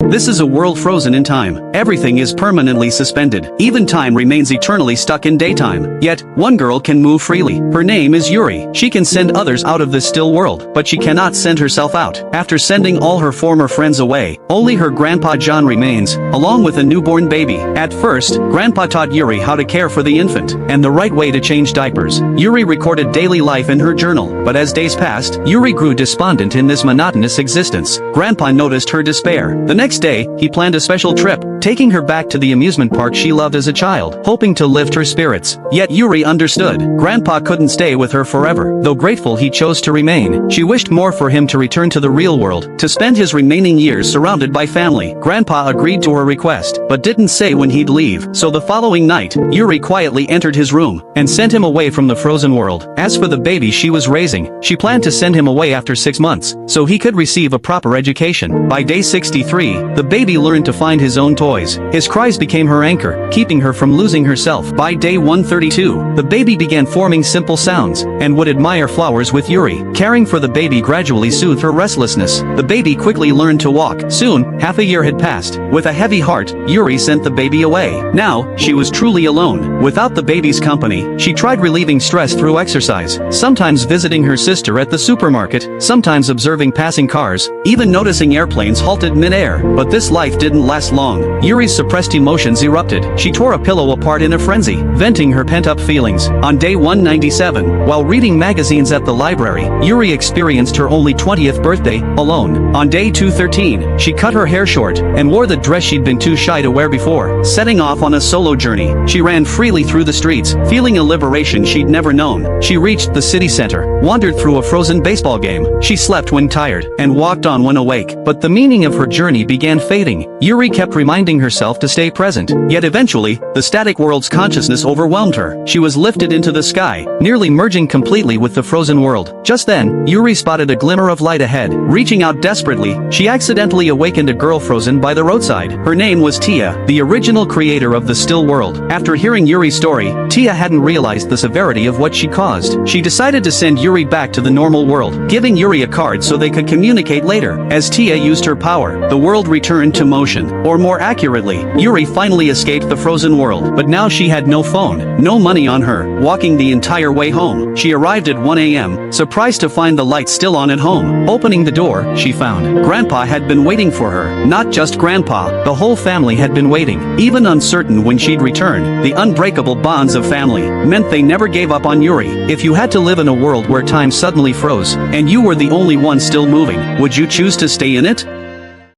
This is a world frozen in time. Everything is permanently suspended. Even time remains eternally stuck in daytime. Yet, one girl can move freely. Her name is Yuri. She can send others out of this still world, but she cannot send herself out. After sending all her former friends away, only her grandpa John remains, along with a newborn baby. At first, Grandpa taught Yuri how to care for the infant, and the right way to change diapers. Yuri recorded daily life in her journal, but as days passed, Yuri grew despondent in this monotonous existence. Grandpa noticed her despair. The next day, he planned a special trip, taking her back to the amusement park she loved as a child, hoping to lift her spirits. Yet Yuri understood. Grandpa couldn't stay with her forever. Though grateful he chose to remain, she wished more for him to return to the real world, to spend his remaining years surrounded by family. Grandpa agreed to her request, but didn't say when he'd leave. So the following night, Yuri quietly entered his room, and sent him away from the frozen world. As for the baby she was raising, she planned to send him away after 6 months, so he could receive a proper education. By day 63, the baby learned to find his own toys. His cries became her anchor, keeping her from losing herself. By day 132, the baby began forming simple sounds, and would admire flowers with Yuri. Caring for the baby gradually soothed her restlessness. The baby quickly learned to walk. Soon, half a year had passed. With a heavy heart, Yuri sent the baby away. Now, she was truly alone. Without the baby's company, she tried relieving stress through exercise, sometimes visiting her sister at the supermarket, sometimes observing passing cars, even noticing airplanes halted mid-air. But this life didn't last long. Yuri's suppressed emotions erupted. She tore a pillow apart in a frenzy, venting her pent-up feelings. On day 197, while reading magazines at the library, Yuri experienced her only 20th birthday, alone. On day 213, she cut her hair short, and wore the dress she'd been too shy to wear before. Setting off on a solo journey, she ran freely through the streets, feeling a liberation she'd never known. She reached the city center, wandered through a frozen baseball game. She slept when tired, and walked on when awake. But the meaning of her journey began fading. Yuri kept reminding herself to stay present. Yet eventually, the static world's consciousness overwhelmed her. She was lifted into the sky, nearly merging completely with the frozen world. Just then, Yuri spotted a glimmer of light ahead. Reaching out desperately, she accidentally awakened a girl frozen by the roadside. Her name was Tia, the original creator of the still world. After hearing Yuri's story, Tia hadn't realized the severity of what she caused. She decided to send Yuri back to the normal world, giving Yuri a card so they could communicate later. As Tia used her power, the world returned to motion. Or more accurately, Yuri finally escaped the frozen world. But now she had no phone, no money on her. Walking the entire way home, she arrived at 1 a.m., surprised to find the lights still on at home. Opening the door, she found Grandpa had been waiting for her. Not just Grandpa, the whole family had been waiting. Even uncertain when she'd return, the unbreakable bonds of family meant they never gave up on Yuri. If you had to live in a world where time suddenly froze, and you were the only one still moving, would you choose to stay in it?